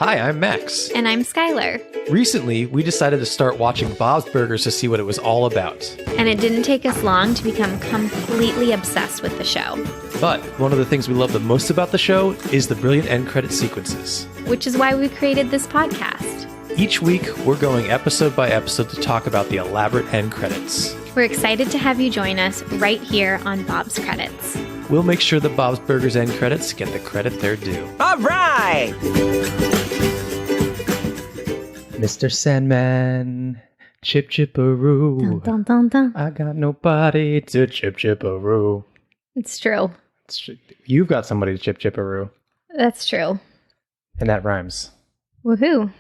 Hi, I'm Max. And I'm Skylar. Recently, we decided to start watching Bob's Burgers to see what it was all about. And it didn't take us long to become completely obsessed with the show. But one of the things we love the most about the show is the brilliant end credit sequences. Which is why we created this podcast. Each week, we're going episode by episode to talk about the elaborate end credits. We're excited to have you join us right here on Bob's Credits. We'll make sure the Bob's Burgers end credits get the credit they're due. All right! Mr. Sandman, chip chipperoo. Dun, dun, dun, dun. I got nobody to chip chipperoo. It's true. You've got somebody to chip chipperoo. That's true. And that rhymes. Woohoo.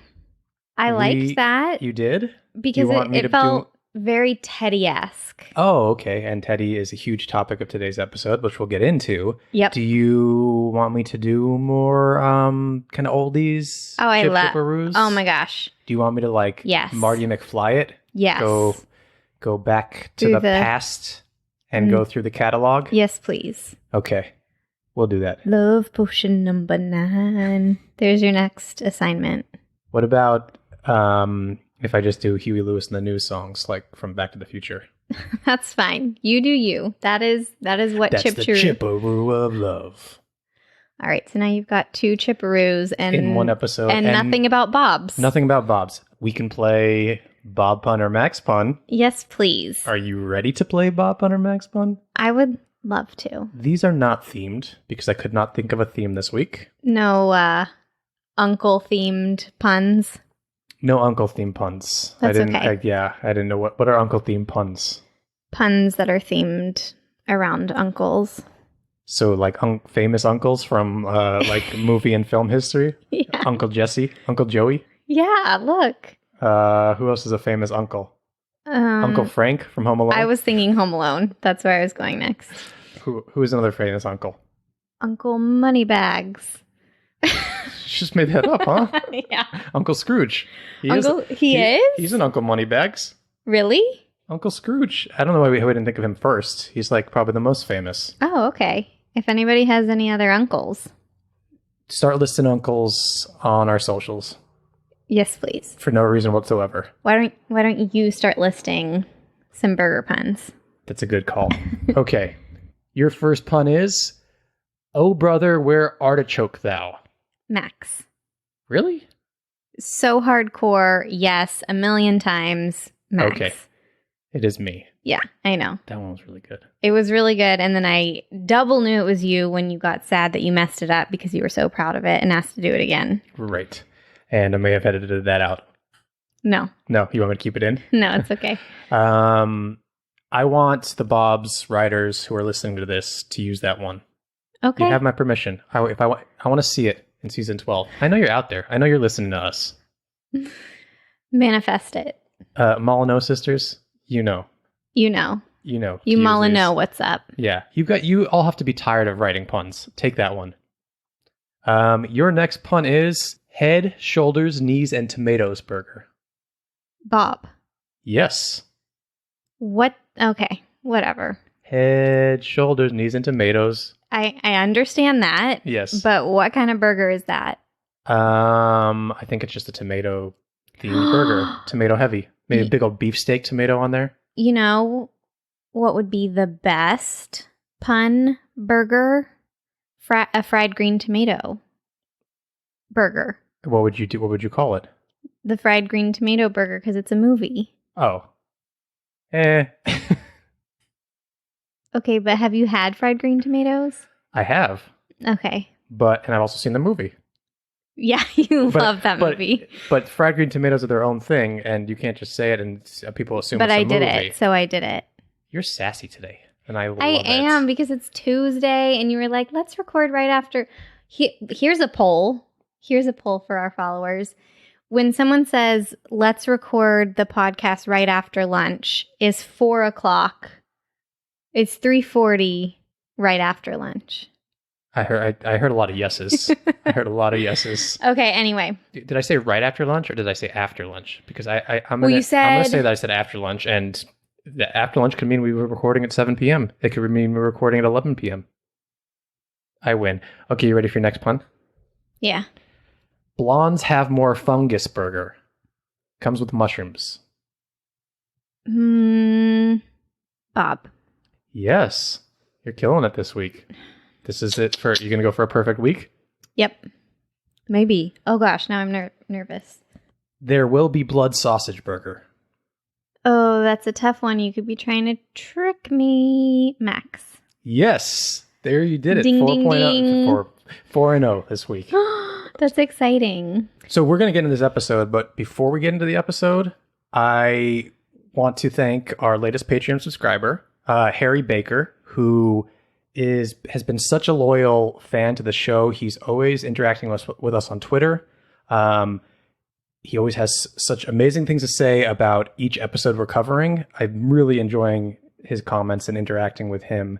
I liked that. You did? Because it felt very Teddy-esque. Oh, okay. And Teddy is a huge topic of today's episode, which we'll get into. Yep. Do you want me to do more kind of oldies? Oh, I love. Chipperoos? Oh my gosh. Do you want me to Yes. Marty McFly it? Yes. Go back to the past and go through the catalog? Yes, please. Okay. We'll do that. Love potion number 9. There's your next assignment. What about if I just do Huey Lewis and the News songs like from Back to the Future? That's fine. You do you. That is what That's Chip the Chiroo. Chipperoo of love. All right, so now you've got 2 Chipperoos and in one episode, and nothing about Bob's. Nothing about Bob's. We can play Bob Pun or Max Pun. Yes, please. Are you ready to play Bob Pun or Max Pun? I would love to. These are not themed because I could not think of a theme this week. No uncle themed puns. No uncle themed puns. That's I didn't know what are uncle themed puns. Puns that are themed around uncles. So like famous uncles from movie and film history. Yeah. Uncle Jesse, Uncle Joey. Yeah, look. Who else is a famous uncle? Uncle Frank from Home Alone. I was thinking Home Alone. That's where I was going next. Who is another famous uncle? Uncle Moneybags. She just made that up, huh? Yeah. Uncle Scrooge. He is? He's an Uncle Moneybags. Really? Uncle Scrooge. I don't know why we didn't think of him first. He's probably the most famous. Oh, okay. If anybody has any other uncles. Start listing uncles on our socials. Yes, please. For no reason whatsoever. Why don't you start listing some burger puns? That's a good call. Okay. Your first pun is, "Oh brother, where artichoke thou?" Max. Really? So hardcore. Yes, a million times. Max. Okay. It is me. Yeah, I know. That one was really good. It was really good. And then I double knew it was you when you got sad that you messed it up because you were so proud of it and asked to do it again. Right. And I may have edited that out. No. No, you want me to keep it in? No, it's okay. I want the Bob's writers who are listening to this to use that one. Okay. You have my permission. I want to see it in season 12. I know you're out there. I know you're listening to us. Manifest it. Molyneux sisters, you know. You know. You know. You Molyneux, what's up? Yeah. You all have to be tired of writing puns. Take that one. Your next pun is head, shoulders, knees, and tomatoes burger. Bob. Yes. What? Okay. Whatever. Head, shoulders, knees, and tomatoes. I understand that. Yes. But what kind of burger is that? I think it's just a tomato themed burger. Tomato heavy. Maybe a big old beefsteak tomato on there. You know what would be the best pun burger? A fried green tomato burger. What would you do? What would you call it? The fried green tomato burger because it's a movie. Oh. Okay, but have you had fried green tomatoes? I have. Okay. And I've also seen the movie. Yeah, you love that movie. But fried green tomatoes are their own thing, and you can't just say it and people assume it's a movie. But I did it, so I did it. You're sassy today, and I love it. I am, because it's Tuesday, and you were like, let's record right after. Here's a poll. Here's a poll for our followers. When someone says, let's record the podcast right after lunch, is 4 o'clock. It's 3:40 right after lunch. I heard a lot of yeses. I heard a lot of yeses. Okay, anyway. Did I say right after lunch or did I say after lunch? Because I'm you going to said... say that I said after lunch, and the after lunch could mean we were recording at 7 p.m. It could mean we were recording at 11 p.m. I win. Okay, you ready for your next pun? Yeah. Blondes have more fungus burger. Comes with mushrooms. Bob. Yes. You're killing it this week. This is it for... You're going to go for a perfect week? Yep. Maybe. Oh gosh, now I'm nervous. There will be blood sausage burger. Oh, that's a tough one. You could be trying to trick me. Max. Yes. There you did it. Ding, 4.0 ding, ding. 4-0 this week. That's exciting. So we're going to get into this episode, but before we get into the episode, I want to thank our latest Patreon subscriber, Harry Baker, who has been such a loyal fan to the show. He's always interacting with us on Twitter. He always has such amazing things to say about each episode we're covering. I'm really enjoying his comments and interacting with him.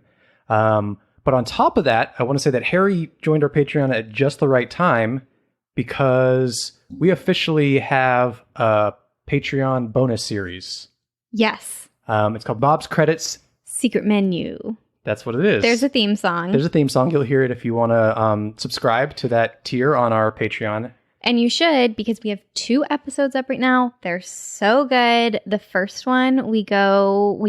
But on top of that, I want to say that Harry joined our Patreon at just the right time because we officially have a Patreon bonus series. Yes. It's called Bob's Credits. Secret Menu. That's what it is. There's a theme song. There's a theme song. You'll hear it if you want to subscribe to that tier on our Patreon. And you should, because we have 2 episodes up right now. They're so good. The first one, we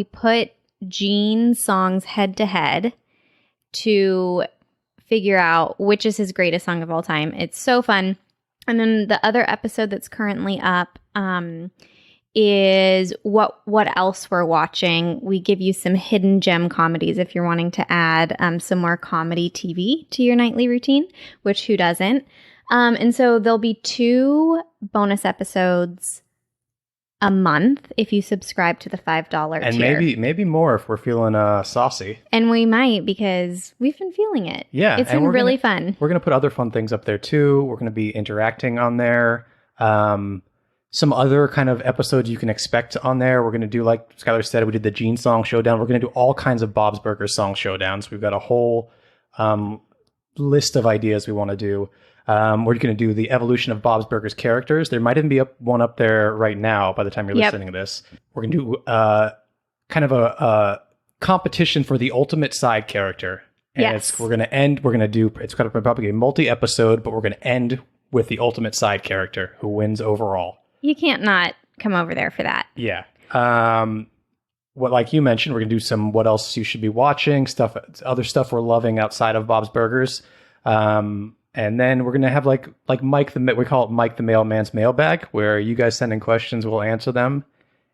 put Gene's songs head to head to figure out which is his greatest song of all time. It's so fun. And then the other episode that's currently up is what else we're watching. We give you some hidden gem comedies if you're wanting to add some more comedy TV to your nightly routine, which who doesn't? And so there'll be 2 bonus episodes a month if you subscribe to the $5 and tier. maybe more if we're feeling saucy. And we might, because we've been feeling it. Yeah. It's been really fun. We're going to put other fun things up there too. We're going to be interacting on there. Some other kind of episodes you can expect on there. We're going to do, like Skylar said, we did the Gene Song Showdown. We're going to do all kinds of Bob's Burgers song showdowns. We've got a whole list of ideas we want to do. We're going to do the evolution of Bob's Burgers characters. There might even be one up there right now by the time you're listening to this. We're going to do kind of a competition for the ultimate side character. And yes. It's going to probably a multi-episode, but we're going to end with the ultimate side character who wins overall. You can't not come over there for that. Yeah. Like you mentioned, we're going to do some what else you should be watching, other stuff we're loving outside of Bob's Burgers. And then we're going to have like Mike we call it Mike the Mailman's Mailbag, where you guys send in questions, we'll answer them,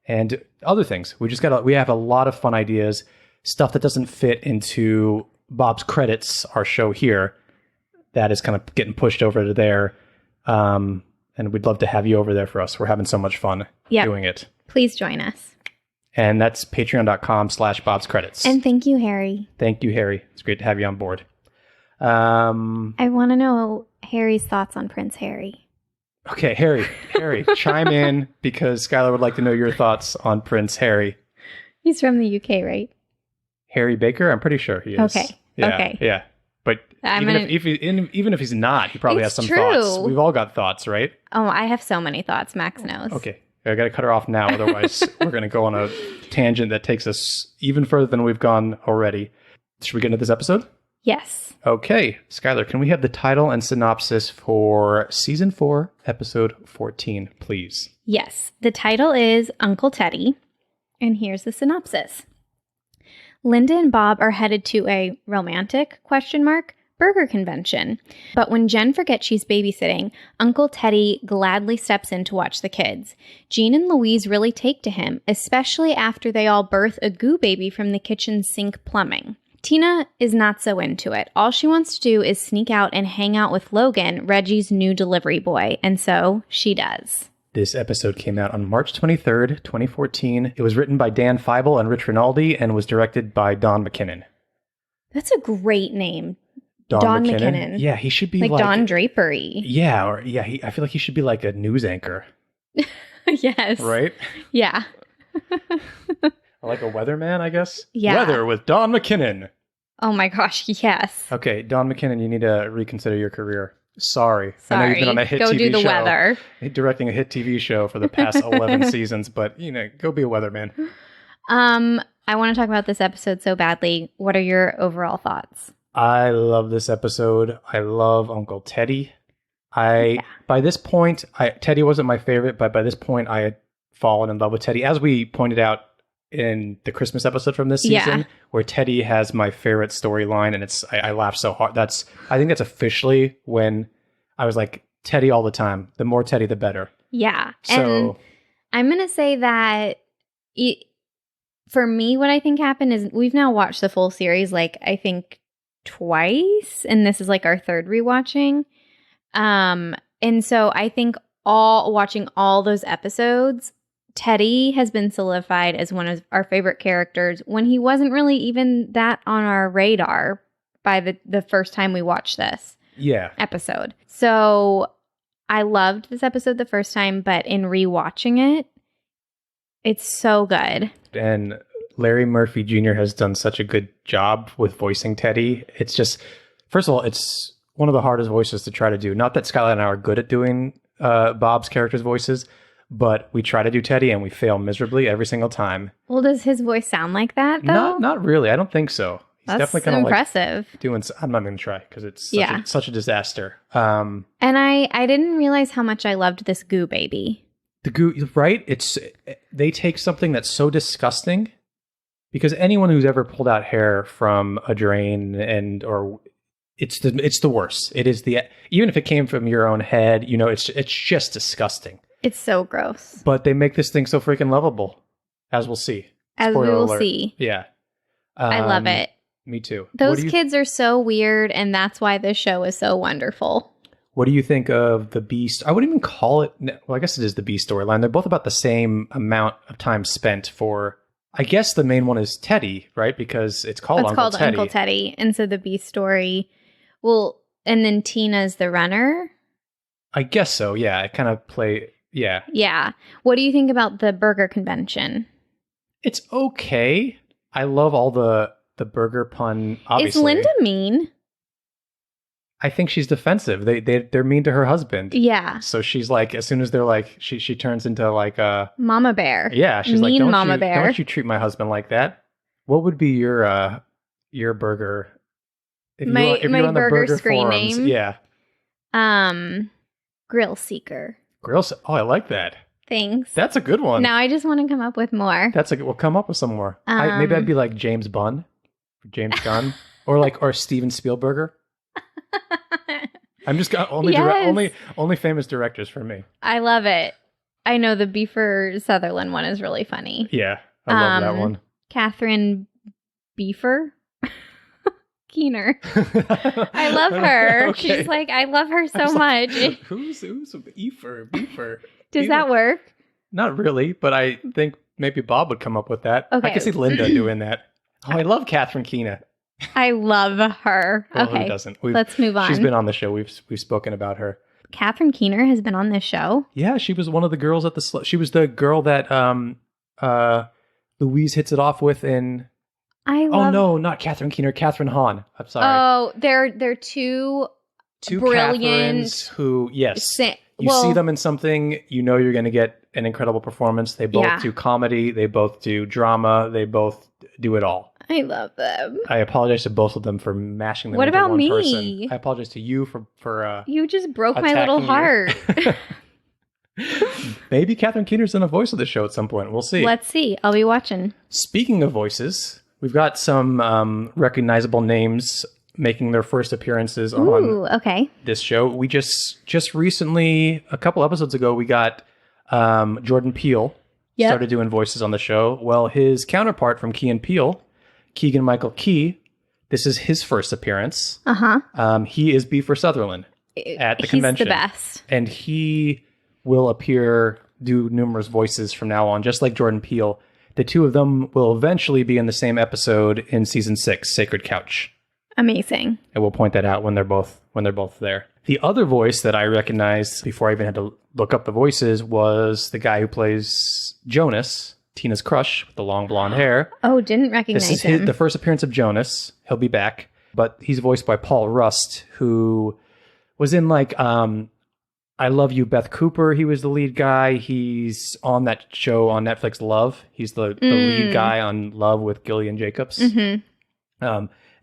and other things. We have a lot of fun ideas, stuff that doesn't fit into Bob's Credits, our show here, that is kind of getting pushed over to there. And we'd love to have you over there for us. We're having so much fun doing it. Please join us. And that's patreon.com/Bob's Credits. And thank you, Harry. Thank you, Harry. It's great to have you on board. I want to know Harry's thoughts on Prince Harry. Okay, Harry, chime in, because Skylar would like to know your thoughts on Prince Harry. He's from the UK, right? Harry Baker? I'm pretty sure he is. Okay. Yeah, okay. Yeah. But even if he's not, he probably has some thoughts. We've all got thoughts, right? Oh, I have so many thoughts. Max knows. Okay. I got to cut her off now. Otherwise, we're going to go on a tangent that takes us even further than we've gone already. Should we get into this episode? Yes. Okay. Skylar, can we have the title and synopsis for Season 4, Episode 14, please? Yes. The title is Uncle Teddy. And here's the synopsis. Linda and Bob are headed to a romantic, burger convention. But when Jen forgets she's babysitting, Uncle Teddy gladly steps in to watch the kids. Jean and Louise really take to him, especially after they all birth a goo baby from the kitchen sink plumbing. Tina is not so into it. All she wants to do is sneak out and hang out with Logan, Reggie's new delivery boy, and so she does. This episode came out on March 23rd, 2014. It was written by Dan Feibel and Rich Rinaldi and was directed by Don McKinnon. That's a great name. Don McKinnon. Yeah, he should be like Don Drapery. Yeah, I feel like he should be like a news anchor. Yes. Right? Yeah. Or like a weatherman, I guess? Yeah. Weather with Don McKinnon. Oh my gosh, yes. Okay, Don McKinnon, you need to reconsider your career. Sorry. I know you've been on a hit go TV do the show. Weather. Directing a hit TV show for the past 11 seasons, but, go be a weatherman. I want to talk about this episode so badly. What are your overall thoughts? I love this episode. I love Uncle Teddy. By this point, Teddy wasn't my favorite, but by this point, I had fallen in love with Teddy. As we pointed out in the Christmas episode from this season, where Teddy has my favorite storyline, and I laugh so hard. I think that's officially when I was like, Teddy all the time. The more Teddy, the better. Yeah. So and I'm going to say that for me, what I think happened is we've now watched the full series, like, I think twice, and this is like our third rewatching. And so I think watching all those episodes, Teddy has been solidified as one of our favorite characters when he wasn't really even that on our radar by the first time we watched this episode. So I loved this episode the first time, but in rewatching it, it's so good. And Larry Murphy Jr. has done such a good job with voicing Teddy. It's just, first of all, it's one of the hardest voices to try to do. Not that Skylar and I are good at doing Bob's character's voices, but we try to do Teddy and we fail miserably every single time. Well, does his voice sound like that, though? Not really. I don't think so. He's That's definitely kind of impressive. Like doing. I'm not going to try because it's such a disaster. And I didn't realize how much I loved this goo baby. The goo, right? They take something that's so disgusting, because anyone who's ever pulled out hair from a drain it's the worst. It is even if it came from your own head, it's just disgusting. It's so gross. But they make this thing so freaking lovable, as we'll see. As Spoiler we will alert. see. Yeah. I love it. Me too. Those kids are so weird, and that's why this show is so wonderful. What do you think of the Beast? I wouldn't even call it... Well, I guess it is the Beast storyline. They're both about the same amount of time spent for... I guess the main one is Teddy, right? Because it's called Uncle Teddy. Uncle Teddy. And so the Beast story... Well, and then Tina's the runner? I guess so, yeah. I kind of play... Yeah. Yeah. What do you think about the burger convention? It's okay. I love all the burger pun, obviously. Is Linda mean? I think she's defensive. They're mean to her husband. Yeah. So she's like, as soon as they're like, she turns into like a... Mama bear. Yeah. She's mean like, Mama bear. Don't you treat my husband like that. What would be your burger... If my you're on the burger screen forums, name? Yeah. Grill Seeker. Oh, I like that. Thanks. That's a good one. Now I just want to come up with more. We'll come up with some more. Maybe I'd be like James Gunn, or Steven Spielberger. I'm just got only famous directors for me. I love it. I know the Beefer Sutherland one is really funny. Yeah, I love that one. Catherine Beefer Keener. I love her. Okay. She's like, I love her so much. Who's Beefer? Does that work? Not really, but I think maybe Bob would come up with that. Okay. I can see Linda doing that. Oh, I love Catherine Keener. I love her. Well, okay, who doesn't? Let's move on. She's been on the show. We've spoken about her. Catherine Keener has been on this show. Yeah, she was one of the girls at the. She was the girl that Louise hits it off with in. Oh no, not Catherine Keener. Catherine Hahn. I'm sorry. Oh, they're two brilliant. Catherines who, yes, you see them in something, you're going to get an incredible performance. They both do comedy. They both do drama. They both do it all. I love them. I apologize to both of them for mashing them into one me? person. I apologize to you for you just broke my little heart. Maybe Catherine Keener's in a voice of the show at some point. We'll see. Let's see. I'll be watching. Speaking of voices, we've got some recognizable names making their first appearances on this show. We just recently, a couple episodes ago, we got Jordan Peele started doing voices on the show. Well, his counterpart from Key and Peele, Keegan-Michael Key, this is his first appearance. He is Beefer Sutherland at the convention. He's the best. And he will do numerous voices from now on, just like Jordan Peele. The two of them will eventually be in the same episode in season 6, Sacred Couch. Amazing. And we'll point that out when they're both there. The other voice that I recognized before I even had to look up the voices was the guy who plays Jonas, Tina's crush, with the long blonde hair. Oh, didn't recognize him. This is the first appearance of Jonas. He'll be back. But he's voiced by Paul Rust, who was in I Love You, Beth Cooper. He was the lead guy. He's on that show on Netflix, Love. He's the lead guy on Love with Gillian Jacobs.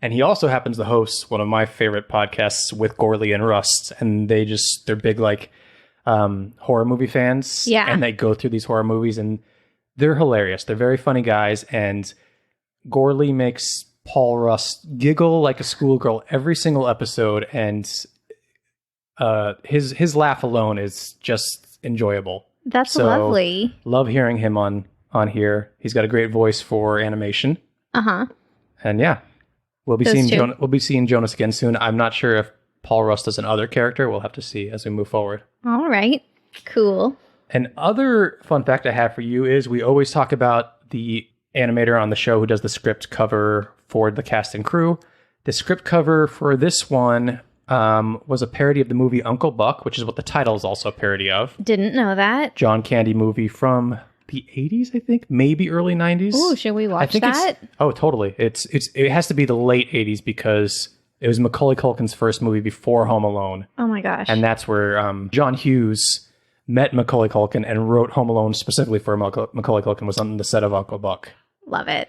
And he also happens to host one of my favorite podcasts with Gorley and Rust. And they're big like horror movie fans. Yeah. And they go through these horror movies and they're hilarious. They're very funny guys. And Gorley makes Paul Rust giggle like a schoolgirl every single episode. And his laugh alone is just enjoyable. That's lovely. Love hearing him on here. He's got a great voice for animation. Uh-huh. And yeah, we'll be seeing Jonas again soon. I'm not sure if Paul Rust does another character. We'll have to see as we move forward. All right. Cool. An other fun fact I have for you is we always talk about the animator on the show who does the script cover for the cast and crew. The script cover for this one was a parody of the movie Uncle Buck, which is what the title is also a parody of. Didn't know that. John Candy movie from the 80s, I think, maybe early 90s. Ooh, should we watch that? Oh, totally. It has to be the late 80s because it was Macaulay Culkin's first movie before Home Alone. Oh my gosh. And that's where John Hughes met Macaulay Culkin and wrote Home Alone specifically for Macaulay Culkin, was on the set of Uncle Buck. Love it.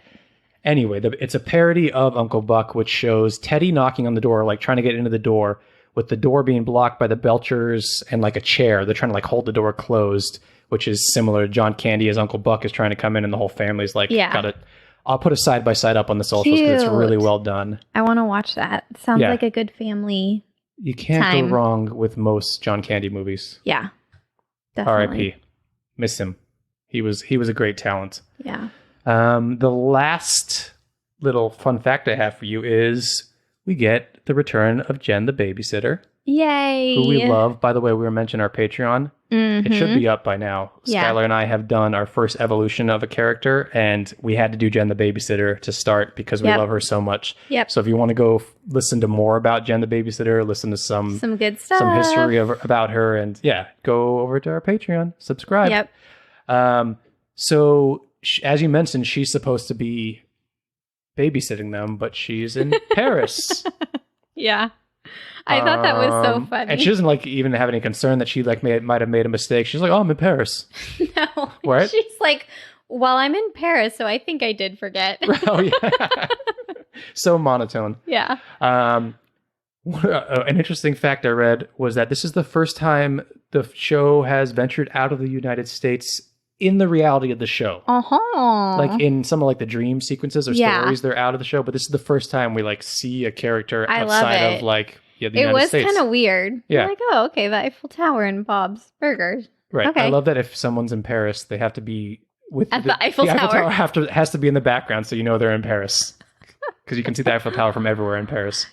Anyway, it's a parody of Uncle Buck, which shows Teddy knocking on the door, like trying to get into the door, with the door being blocked by the Belchers and like a chair. They're trying to like hold the door closed, which is similar to John Candy as Uncle Buck is trying to come in and the whole family's like, got it. I'll put a side by side up on the socials because it's really well done. I want to watch that. Sounds like a good family. You can't go wrong with most John Candy movies. Yeah. Definitely. R.I.P. Miss him. He was a great talent. Yeah. The last little fun fact I have for you is we get the return of Jen the babysitter. Yay. Who we love. By the way, we were mentioning our Patreon. Mm-hmm. It should be up by now. Yeah. Skylar and I have done our first evolution of a character, and we had to do Jen the babysitter to start because we love her so much. Yep. So if you want to go listen to more about Jen the babysitter, listen to some good stuff, some history about her, and go over to our Patreon, subscribe. Yep. So as you mentioned, she's supposed to be babysitting them, but she's in Paris. Yeah. I thought that was so funny. And she doesn't like even have any concern that she like might have made a mistake. She's like, "Oh, I'm in Paris." No. Right? She's like, "Well, I'm in Paris, so I think I did forget." Oh yeah. So monotone. Yeah. An interesting fact I read was that this is the first time the show has ventured out of the United States in the reality of the show. Like in some of like the dream sequences or stories, they're out of the show, but this is the first time we like see a character outside of like the United States. It was kind of weird. Yeah. Like, oh, okay, the Eiffel Tower and Bob's Burgers. Right. Okay. I love that if someone's in Paris, they have to be with the Eiffel Tower. The Eiffel Tower has to be in the background so you know they're in Paris. Because you can see the Eiffel Tower from everywhere in Paris.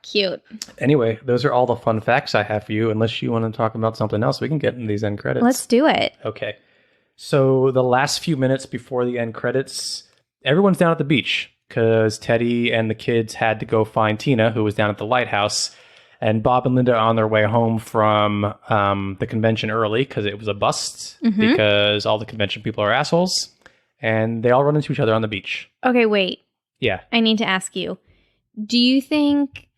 Cute. Anyway, those are all the fun facts I have for you. Unless you want to talk about something else, we can get into these end credits. Let's do it. Okay. So the last few minutes before the end credits, everyone's down at the beach because Teddy and the kids had to go find Tina, who was down at the lighthouse. And Bob and Linda are on their way home from the convention early because it was a bust because all the convention people are assholes. And they all run into each other on the beach. Okay, wait. Yeah. I need to ask you, do you think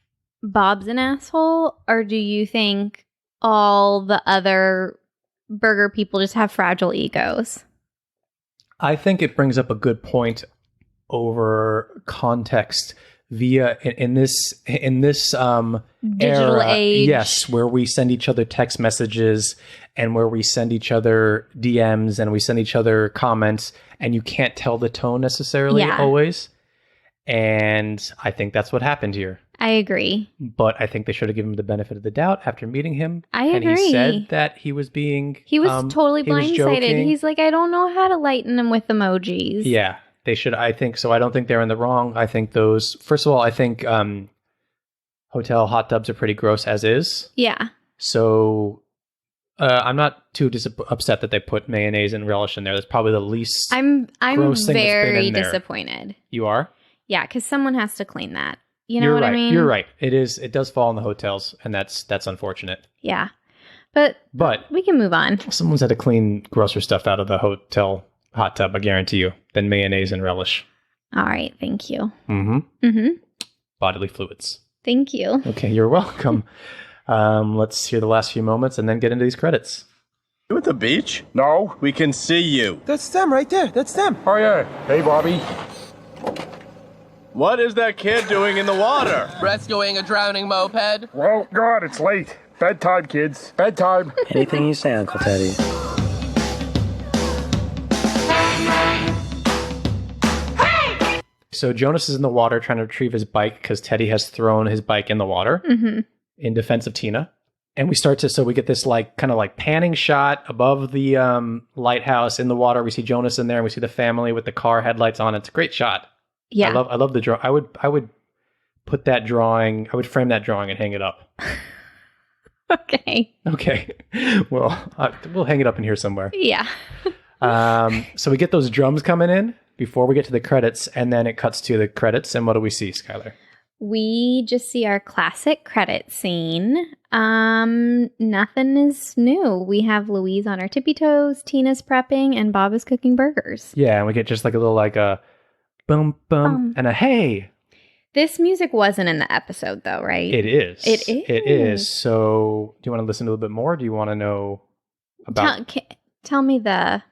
Bob's an asshole, or do you think all the other burger people just have fragile egos? I think it brings up a good point over context via in this digital era, age. Yes, where we send each other text messages and where we send each other DMs and we send each other comments, and you can't tell the tone necessarily always. And I think that's what happened here. I agree. But I think they should have given him the benefit of the doubt after meeting him. I agree. And he said that he was being... He was totally blindsided. He's like, I don't know how to lighten them with emojis. Yeah, they should. I think so. I don't think they're in the wrong. I think those... First of all, I think hotel hot tubs are pretty gross as is. Yeah. So I'm not too upset that they put mayonnaise and relish in there. That's probably the least I'm gross thing very that's been in there. Disappointed. You are? Yeah, because someone has to clean that. You know You're what right. I mean? You're right. It does fall in the hotels, and that's unfortunate. Yeah. But we can move on. Someone's had to clean grosser stuff out of the hotel hot tub, I guarantee you, than mayonnaise and relish. All right. Thank you. Bodily fluids. Thank you. Okay, you're welcome. Let's hear the last few moments and then get into these credits. You at the beach? No, we can see you. That's them right there. That's them. Oh, yeah. Hey, Bobby. What is that kid doing in the water? Rescuing a drowning moped. Well, God, it's late. Bedtime, kids. Bedtime. Anything you say, Uncle Teddy. So Jonas is in the water trying to retrieve his bike because Teddy has thrown his bike in the water in defense of Tina. And we start to, so we get this like kind of like panning shot above the lighthouse in the water. We see Jonas in there and we see the family with the car headlights on. It's a great shot. Yeah. I love the drawing. I would put that drawing, I would frame that drawing and hang it up. Okay. Okay. Well, we'll hang it up in here somewhere. Yeah. So we get those drums coming in before we get to the credits, and then it cuts to the credits. And what do we see, Skylar? We just see our classic credit scene. Nothing is new. We have Louise on her tippy toes, Tina's prepping, and Bob is cooking burgers. Yeah, and we get just like a little like a boom, boom, and a hey. This music wasn't in the episode, though, right? It is. It is. It is. So, do you want to listen a little bit more? Do you want to know about? Tell me the.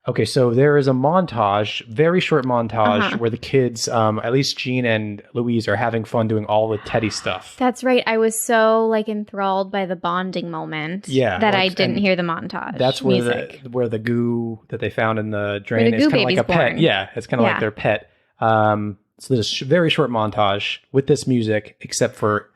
Okay, so there is a montage, very short montage, where the kids, at least Jean and Louise, are having fun doing all the Teddy stuff. That's right. I was so like enthralled by the bonding moment. Yeah, that I didn't hear the montage. That's where music. the goo that they found in the drain the is goo kind of like a baby's pet. born. Yeah, it's kind of like their pet. So there's a very short montage with this music, except for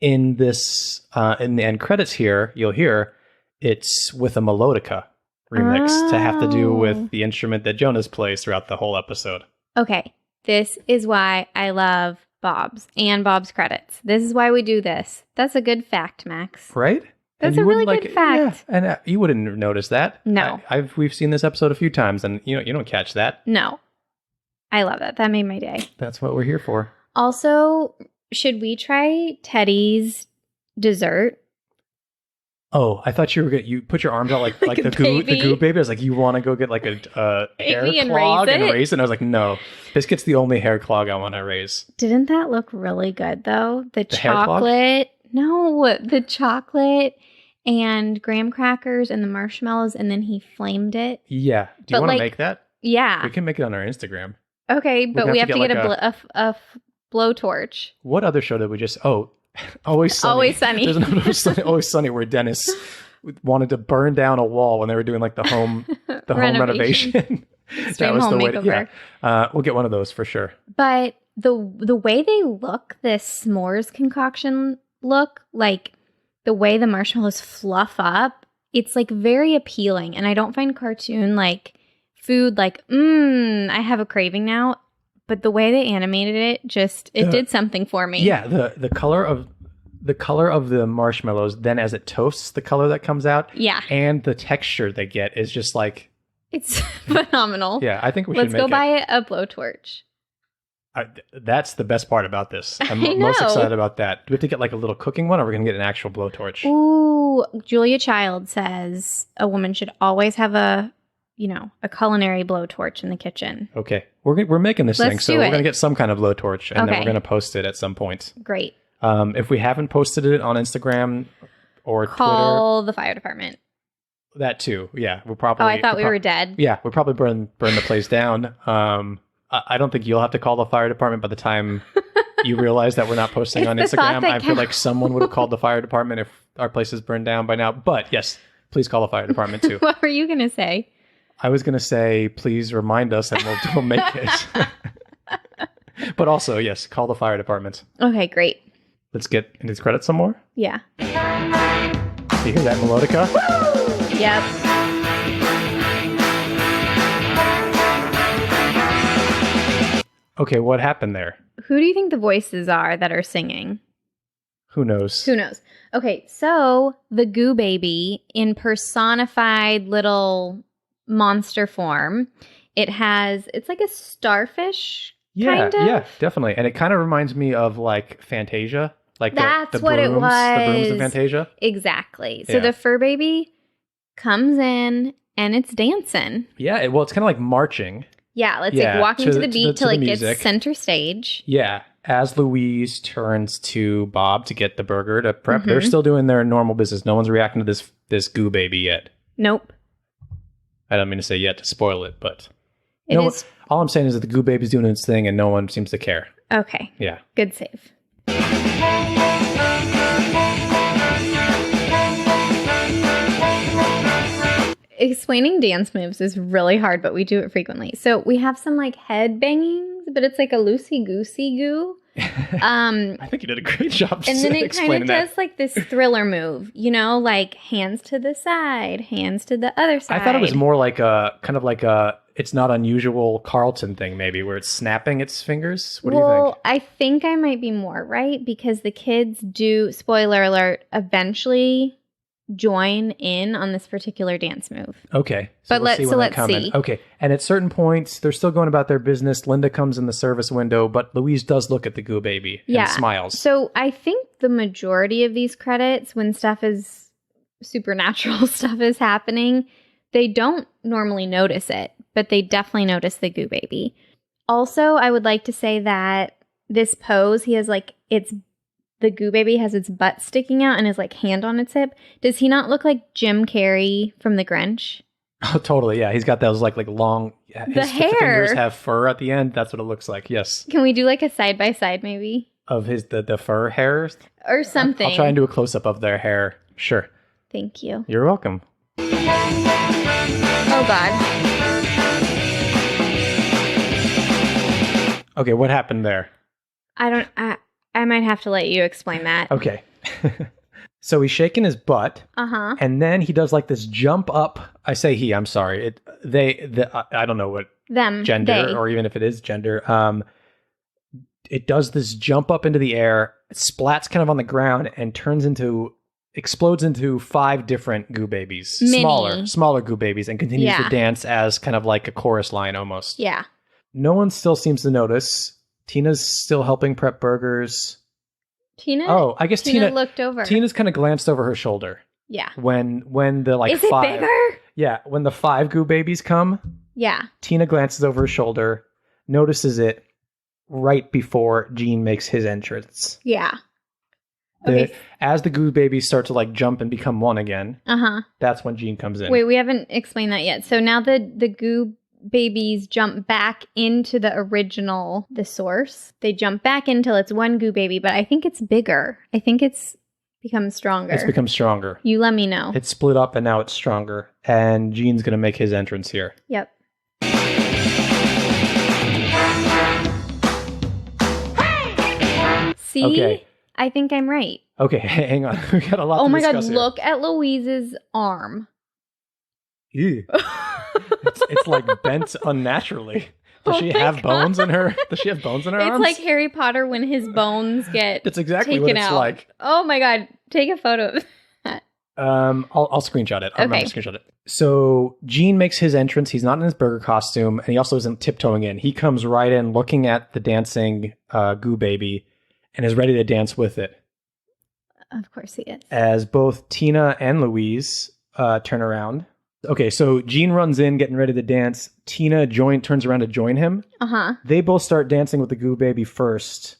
in this in the end credits here, you'll hear it's with a melodica remix to have to do with the instrument that Jonas plays throughout the whole episode. Okay, this is why I love Bob's and Bob's credits. This is why we do this. That's a good fact, Max. Right? That's a really good fact. Yeah, and you wouldn't notice that. No. We've seen this episode a few times, and you don't catch that. No. I love that. That made my day. That's what we're here for. Also, should we try Teddy's dessert? Oh, I thought you put your arms out like the goo baby. I was like, you want to go get like a hair Maybe and clog raise and it? raise it? And I was like, no, biscuit's the only hair clog I want to raise. Didn't that look really good, though? The hair clog? chocolate. No, the chocolate and graham crackers and the marshmallows, and then he flamed it. Yeah. Do you But, want to like, make that? Yeah. We can make it on our Instagram. Okay, but we have to get like a blowtorch. What other show did we just? Oh, Always Sunny. Always Sunny. There's another Always Sunny where Dennis wanted to burn down a wall when they were doing like the home renovation. Extreme home makeover. Yeah. We'll get one of those for sure. But the way they look, this s'mores concoction look, like the way the marshmallows fluff up, it's like very appealing. And I don't find cartoon like food like, I have a craving now. But the way they animated it, it did something for me. Yeah, the color of the marshmallows, then as it toasts, the color that comes out, and the texture they get is just like, it's phenomenal. Yeah, I think we should Let's go buy a blowtorch. That's the best part about this. I'm most excited about that. Do we have to get like a little cooking one, or are we going to get an actual blowtorch? Ooh, Julia Child says a woman should always have a culinary blowtorch in the kitchen. Okay. We're making this thing, so we're going to get some kind of blowtorch, and then we're going to post it at some point. Great. If we haven't posted it on Instagram or Call the fire department. That too. Yeah. We'll probably... Oh, I thought we were dead. Yeah. We'll probably burn the place down. I don't think you'll have to call the fire department by the time you realize that we're not posting on Instagram. I feel like someone would have called the fire department if our place is burned down by now. But yes, please call the fire department too. What were you going to say? I was going to say, please remind us and we'll make it. But also, yes, call the fire department. Okay, great. Let's get into these credits some more. Yeah. Do you hear that melodica? Woo! Yep. Okay, what happened there? Who do you think the voices are that are singing? Who knows? Who knows? Okay, so the Goo Baby in personified little monster form. It's like a starfish, kind of. Yeah, definitely. And it kind of reminds me of like Fantasia. Like That's the what brooms, it was. The brooms of Fantasia. Exactly. So Yeah. the fur baby comes in and it's dancing. Yeah, it's kind of like marching. Yeah, like walking to the beat till the it music. gets center stage. Yeah. As Louise turns to Bob to get the burger to prep, they're still doing their normal business. No one's reacting to this Goo Baby yet. Nope. I don't mean to say yet to spoil it, but It is. all I'm saying is that the Goo Baby's doing its thing and no one seems to care. Okay. Yeah. Good save. Explaining dance moves is really hard, but we do it frequently. So we have some like head bangings, but it's like a loosey-goosey goo. I think you did a great job. And then it kind of that. does like this thriller move, like hands to the side, hands to the other side. I thought it was more like a kind of like a It's Not Unusual Carlton thing, maybe, where it's snapping its fingers. What do you think? Well, I think I might be more right because the kids do, spoiler alert, eventually join in on this particular dance move. Okay. But let's see. Okay. And at certain points, they're still going about their business. Linda comes in the service window, but Louise does look at the goo baby and smiles. So I think the majority of these credits, when stuff is supernatural stuff is happening, they don't normally notice it, but they definitely notice the goo baby. Also, I would like to say that this pose, he has like, the goo baby has its butt sticking out and his like hand on its hip. Does he not look like Jim Carrey from The Grinch? Oh, totally. Yeah. He's got those like long, his hair. fingers have fur at the end. That's what it looks like. Yes. Can we do like a side by side maybe? Of the fur hairs? Or something. I'll try and do a close up of their hair. Sure. Thank you. You're welcome. Oh God. Okay, what happened there? I might have to let you explain that. Okay. So he's shaking his butt. Uh-huh. And then he does like this jump up. I say he, I'm sorry. I don't know what Them. gender they. or even if it is gender. It does this jump up into the air, splats kind of on the ground and explodes into 5 different goo babies. Mini. Smaller goo babies and continues to dance as kind of like a chorus line almost. Yeah. No one still seems to notice. Tina's still helping prep burgers. Tina? Oh, I guess Tina looked over. Tina's kind of glanced over her shoulder. Yeah. When the like Is 5 it bigger? Yeah, when the 5 goo babies come, Yeah. Tina glances over her shoulder, notices it right before Gene makes his entrance. Yeah. Okay. As the goo babies start to like jump and become one again, that's when Gene comes in. Wait, we haven't explained that yet. So now the goo babies jump back into the source. They jump back until it's one goo baby, but I think it's bigger. I think it's become stronger. It's become stronger. You let me know. It's split up and now it's stronger. And Gene's going to make his entrance here. Yep. See? Okay. I think I'm right. Okay, hang on. We got a lot to discuss. Oh my God, here. look at Louise's arm. Ew. It's like bent unnaturally. Does she have bones in her? Does she have bones in her It's arms? like Harry Potter when his bones get That's exactly taken what it's out. like. Oh my God, take a photo of that. I'll screenshot it. I'll remember to Okay. screenshot it. So Gene makes his entrance. He's not in his burger costume, and he also isn't tiptoeing in. He comes right in, looking at the dancing goo baby, and is ready to dance with it. Of course he is. As both Tina and Louise turn around. Okay, so Gene runs in, getting ready to dance. Tina turns around to join him. Uh-huh. They both start dancing with the goo baby first,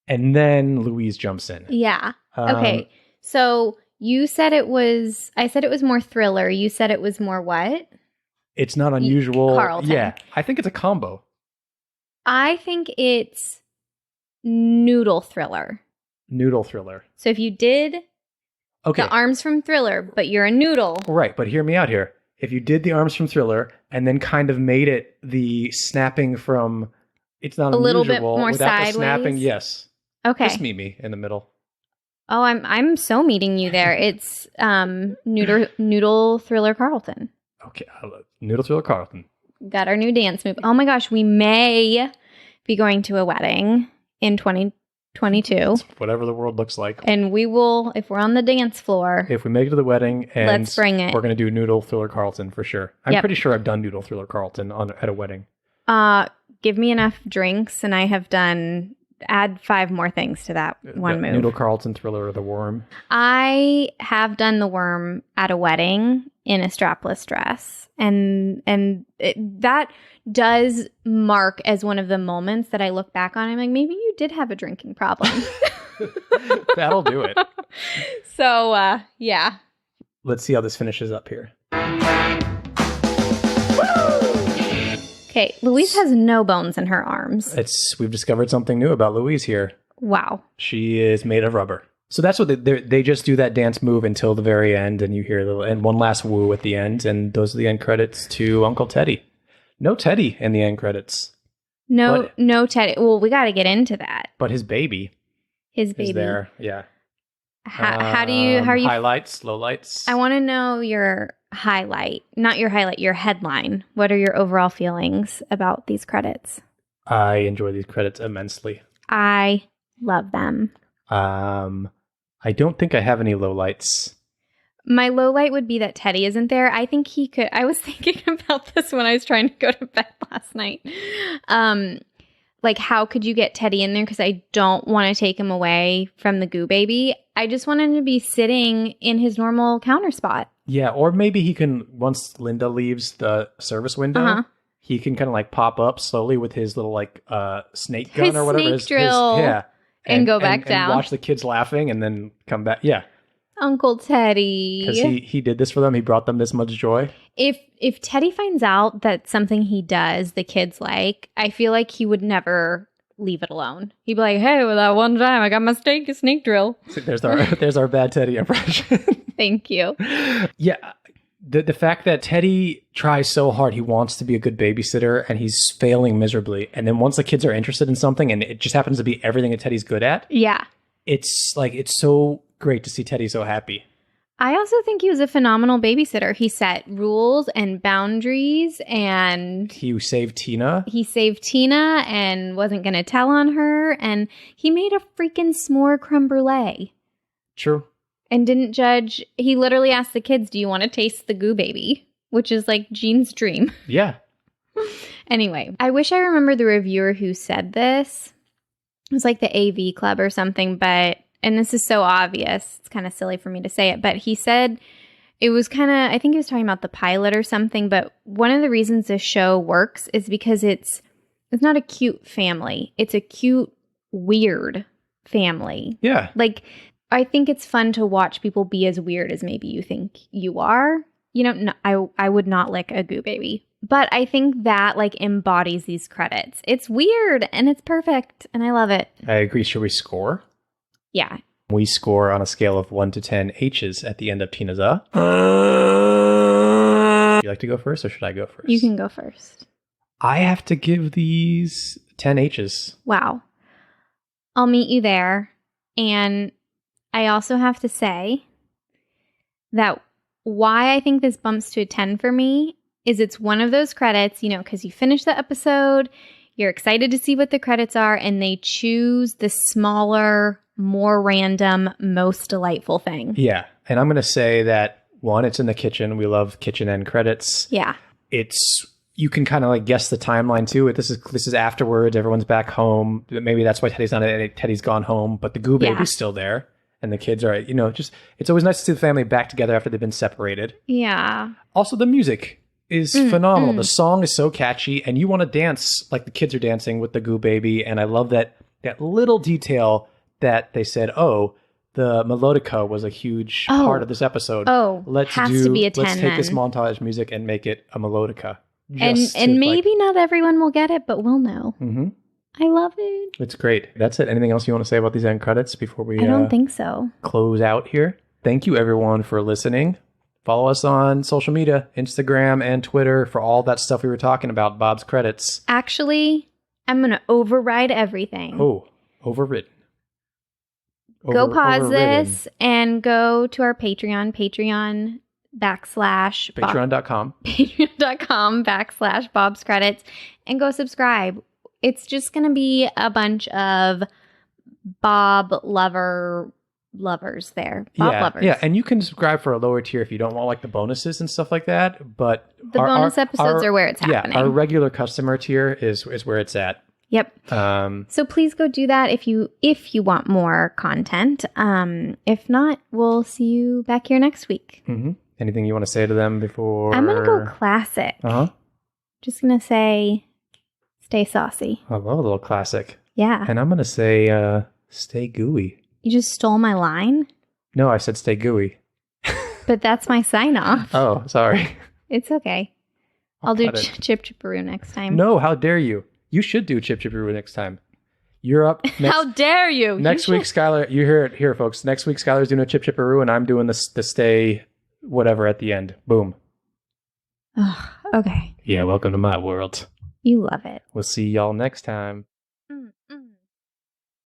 and then Louise jumps in. Yeah. Okay. So you said I said it was more thriller. You said it was more what? It's Not Unusual. Carlton. Yeah, I think it's a combo. I think it's noodle thriller. Noodle thriller. So if you did Okay. the arms from Thriller, but you're a noodle. Right, but hear me out here. If you did the arms from Thriller and then kind of made it the snapping from It's Not A Unusual little bit more without sideways? the snapping, yes. Okay. Just meet me in the middle. Oh, I'm so meeting you there. It's noodle thriller Carlton. Okay, Noodle Thriller Carlton. Got our new dance move. Oh my gosh, we may be going to a wedding in 2022. Whatever the world looks like. And we will, if we're on the dance floor, If we make it to the wedding, and let's bring it. we're going to do Noodle Thriller Carlton for sure. I'm Yep. pretty sure I've done Noodle Thriller Carlton at a wedding. Give me enough drinks and I have add 5 more things to that one move. Noodle Carlton, Thriller, or the Worm. I have done the worm at a wedding in a strapless dress. And that does mark as one of the moments that I look back on. I'm like, maybe you did have a drinking problem. That'll do it. So, yeah. Let's see how this finishes up here. Okay, Okay, Louise has no bones in her arms. We've discovered something new about Louise here. Wow. She is made of rubber. So that's what they just do that dance move until the very end, and you hear and one last woo at the end, and those are the end credits to Uncle Teddy. No Teddy in the end credits. No Teddy. Well, we got to get into that. But his baby. His baby. Is there, yeah. How are you? Highlights, lowlights. I want to know your highlight, not your highlight, your headline. What are your overall feelings about these credits? I enjoy these credits immensely. I love them. I don't think I have any lowlights. My low light would be that Teddy isn't there. I think he could. I was thinking about this when I was trying to go to bed last night. Like, how could you get Teddy in there? Because I don't want to take him away from the Goo Baby. I just want him to be sitting in his normal counter spot. Yeah, or maybe he can, once Linda leaves the service window, he can kind of like pop up slowly with his little like snake gun or whatever. Snake drill. Yeah. And go back down. And watch the kids laughing and then come back. Yeah. Uncle Teddy. Because he did this for them. He brought them this much joy. If Teddy finds out that something he does the kids like, I feel like he would never leave it alone. He'd be like, hey, well, that one time I got my snake drill. So there's our bad Teddy impression. Thank you. Yeah. The fact that Teddy tries so hard, he wants to be a good babysitter, and he's failing miserably. And then once the kids are interested in something, and it just happens to be everything that Teddy's good at, yeah, it's so great to see Teddy so happy. I also think he was a phenomenal babysitter. He set rules and boundaries, and he saved Tina. He saved Tina and wasn't going to tell on her, and he made a freaking s'more creme brulee. True. And didn't judge. He literally asked the kids, do you want to taste the Goo Baby? Which is like Jean's dream. Yeah. Anyway, I wish I remember the reviewer who said this. It was like the AV Club or something, but, and this is so obvious, it's kind of silly for me to say it, but he said it was kind of, I think he was talking about the pilot or something, but one of the reasons this show works is because it's not a cute family. It's a cute, weird family. Yeah. Like, I think it's fun to watch people be as weird as maybe you think you are. You know, no, I would not lick a Goo Baby. But I think that like embodies these credits. It's weird and it's perfect and I love it. I agree. Should we score? Yeah. We score on a scale of 1 to 10 H's at the end of Tina's Would you like to go first or should I go first? You can go first. I have to give these 10 H's. Wow. I'll meet you there. And I also have to say that why I think this bumps to a 10 for me is it's one of those credits, you know, because you finish the episode, you're excited to see what the credits are, and they choose the smaller, more random, most delightful thing. Yeah. And I'm going to say that, one, it's in the kitchen. We love kitchen end credits. Yeah. You can kind of like guess the timeline too. This is afterwards. Everyone's back home. Maybe that's why Teddy's not in it. Teddy's gone home, but the Goo Baby's still there. And the kids are, you know, just, it's always nice to see the family back together after they've been separated. Yeah. Also, the music is phenomenal. The song is so catchy, and you want to dance like the kids are dancing with the Goo Baby. And I love that little detail that they said, oh, the melodica was a huge part of this episode. Oh, has to be a 10 Let's take this then. montage music and make it a melodica. And maybe not everyone will get it, but we'll know. Mm-hmm. I love it. It's great. That's it. Anything else you want to say about these end credits before we I don't think so. close out here? Thank you, everyone, for listening. Follow us on social media, Instagram and Twitter, for all that stuff we were talking about, Bob's credits. Actually, I'm going to override everything. Oh, overridden. Go pause overridden. this and go to our Patreon, Patreon.com. patreon.com/ Bob's Credits, and go subscribe. It's just going to be a bunch of Bob lovers there. Bob lovers. Yeah, and you can subscribe for a lower tier if you don't want like the bonuses and stuff like that. But the bonus episodes are where it's happening. Yeah, our regular customer tier is where it's at. Yep. So please go do that if you want more content. If not, we'll see you back here next week. Mm-hmm. Anything you want to say to them before? I'm going to go classic. Just going to say, stay saucy. I love a little classic. Yeah. And I'm going to say, stay gooey. You just stole my line? No, I said stay gooey. But that's my sign off. Oh, sorry. It's okay. I'll do cut it. Chip Chipperoo next time. No, how dare you? You should do Chip Chipperoo next time. You're up. How dare you? Next week, Skylar, you hear it here, folks. Next week, Skylar's doing a Chip Chipperoo, and I'm doing the stay whatever at the end. Boom. Okay. Yeah, welcome to my world. You love it. We'll see y'all next time.